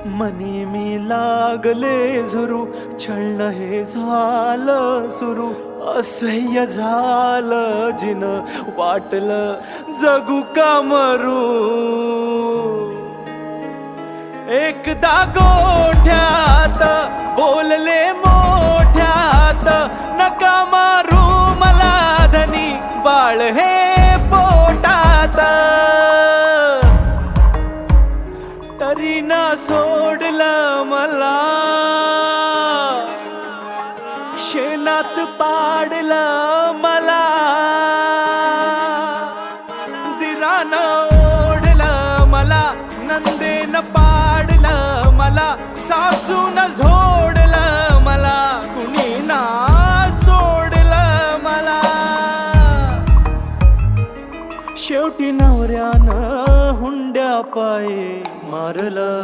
मनी मी लागले झुरू, छळणं हे झालं सुरू. असह्य झालं जिन, वाटलं जगू का मरू. एकदा गोठ्यात बोलले मोठ्यात, नका मारू मला धनी, बाळ हे पोटात. तरी ना सोडलं मला, शेणात पाडलं मला. दिरानं ओढलं मला, नंदेनं पाडलं मला. सासून झोडलं मला, कुणी ना सोडलं मला. शेवटी नवऱ्यानं हुंड्या पायी मारलं.